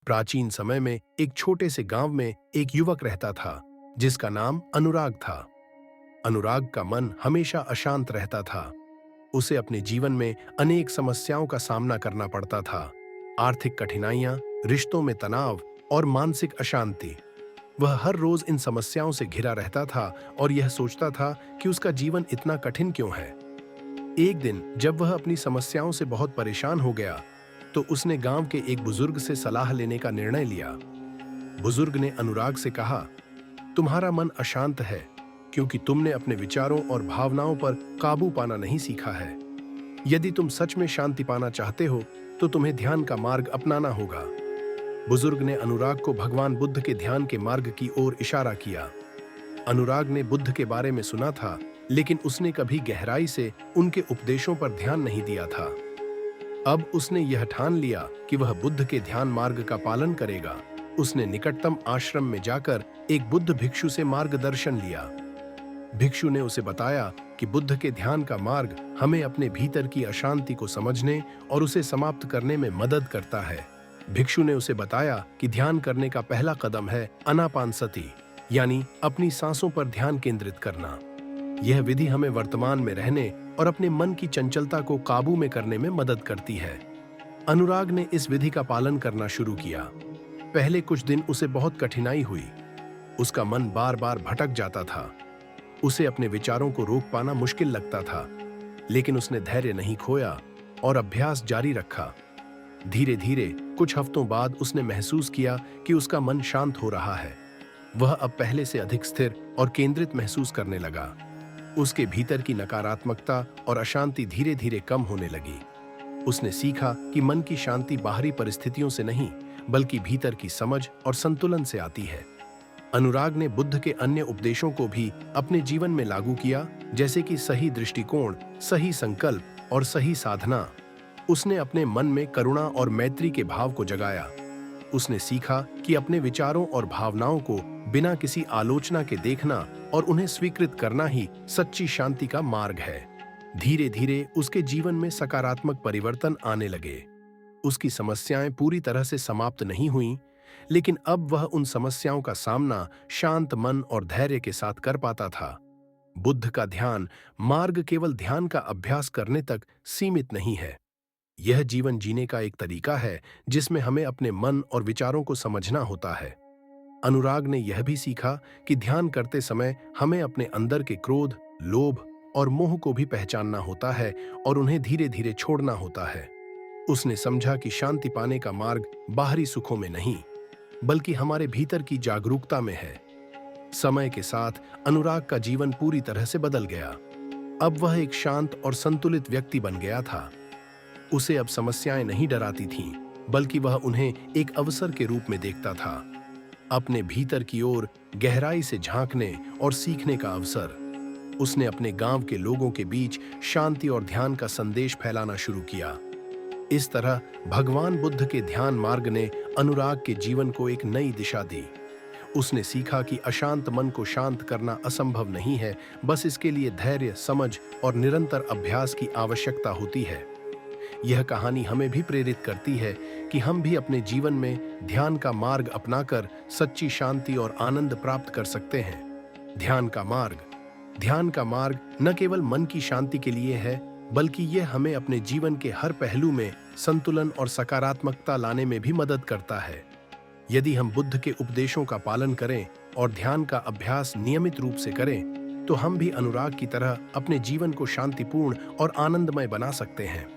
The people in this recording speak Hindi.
प्राचीन समय में एक छोटे से गांव में एक युवक रहता था जिसका नाम अनुराग था। अनुराग का मन हमेशा अशांत रहता था। उसे अपने जीवन में अनेक समस्याओं का सामना करना पड़ता था। आर्थिक कठिनाइयां, रिश्तों में तनाव और मानसिक अशांति। वह हर रोज इन समस्याओं से घिरा रहता था और यह सोचता था कि उसका जीवन इतना कठिन क्यों है। एक दिन जब वह अपनी समस्याओं से बहुत परेशान हो गया, तो उसने गांव के एक बुजुर्ग से सलाह लेने का निर्णय लिया। बुजुर्ग ने अनुराग से कहा, तुम्हारा मन अशांत है क्योंकि तुमने अपने विचारों और भावनाओं पर काबू पाना नहीं सीखा है। यदि तुम सच में शांति पाना चाहते हो तो तुम्हें ध्यान का मार्ग अपनाना होगा। बुजुर्ग ने अनुराग को भगवान बुद्ध के ध्यान के मार्ग की ओर इशारा किया। अनुराग ने बुद्ध के बारे में सुना था, लेकिन उसने कभी गहराई से उनके उपदेशों पर ध्यान नहीं दिया था। अब उसने यह ठान लिया कि वह बुद्ध के ध्यान मार्ग का पालन करेगा। उसने निकटतम आश्रम में जाकर एक बुद्ध भिक्षु से मार्गदर्शन लिया। भिक्षु ने उसे बताया कि बुद्ध के ध्यान का मार्ग हमें अपने भीतर की अशांति को समझने और उसे समाप्त करने में मदद करता है। भिक्षु ने उसे बताया कि ध्यान करने का पहला कदम है आनापानसति, यानी अपनी सांसों पर ध्यान केंद्रित करना। यह विधि हमें वर्तमान में रहने और अपने मन की चंचलता को काबू में करने में मदद करती है। अनुराग ने इस विधि का पालन करना शुरू किया। पहले कुछ दिन उसे बहुत कठिनाई हुई। उसका मन बार बार भटक जाता था। उसे अपने विचारों को रोक पाना मुश्किल लगता था, लेकिन उसने धैर्य नहीं खोया और अभ्यास जारी रखा। धीरे धीरे कुछ हफ्तों बाद उसने महसूस किया कि उसका मन शांत हो रहा है। वह अब पहले से अधिक स्थिर और केंद्रित महसूस करने लगा। उसके भीतर की नकारात्मकता और अशांति धीरे धीरे कम होने लगी। उसने सीखा कि मन की शांति बाहरी परिस्थितियों से नहीं, बल्कि भीतर की समझ और संतुलन से आती है। अनुराग ने बुद्ध के अन्य उपदेशों को भी अपने जीवन में लागू किया, जैसे कि सही दृष्टिकोण, सही संकल्प और सही साधना। उसने अपने मन में करुणा और मैत्री के भाव को जगाया। उसने सीखा कि अपने विचारों और भावनाओं को बिना किसी आलोचना के देखना और उन्हें स्वीकृत करना ही सच्ची शांति का मार्ग है। धीरे धीरे उसके जीवन में सकारात्मक परिवर्तन आने लगे। उसकी समस्याएं पूरी तरह से समाप्त नहीं हुईं, लेकिन अब वह उन समस्याओं का सामना शांत मन और धैर्य के साथ कर पाता था। बुद्ध का ध्यान मार्ग केवल ध्यान का अभ्यास करने तक सीमित नहीं है। यह जीवन जीने का एक तरीका है जिसमें हमें अपने मन और विचारों को समझना होता है। अनुराग ने यह भी सीखा कि ध्यान करते समय हमें अपने अंदर के क्रोध, लोभ और मोह को भी पहचानना होता है और उन्हें धीरे धीरे छोड़ना होता है। उसने समझा कि शांति पाने का मार्ग बाहरी सुखों में नहीं, बल्कि हमारे भीतर की जागरूकता में है। समय के साथ अनुराग का जीवन पूरी तरह से बदल गया। अब वह एक शांत और संतुलित व्यक्ति बन गया था। उसे अब समस्याएं नहीं डराती थीं, बल्कि वह उन्हें एक अवसर के रूप में देखता था। अपने भीतर की ओर गहराई से झांकने और सीखने का अवसर। उसने अपने गांव के लोगों के बीच शांति और ध्यान का संदेश फैलाना शुरू किया। इस तरह भगवान बुद्ध के ध्यान मार्ग ने अनुराग के जीवन को एक नई दिशा दी। उसने सीखा कि अशांत मन को शांत करना असंभव नहीं है, बस इसके लिए धैर्य, समझ और निरंतर अभ्यास की आवश्यकता होती है। यह कहानी हमें भी प्रेरित करती है कि हम भी अपने जीवन में ध्यान का मार्ग अपनाकर सच्ची शांति और आनंद प्राप्त कर सकते हैं। ध्यान का मार्ग न केवल मन की शांति के लिए है, बल्कि यह हमें अपने जीवन के हर पहलू में संतुलन और सकारात्मकता लाने में भी मदद करता है। यदि हम बुद्ध के उपदेशों का पालन करें और ध्यान का अभ्यास नियमित रूप से करें, तो हम भी अनुराग की तरह अपने जीवन को शांतिपूर्ण और आनंदमय बना सकते हैं।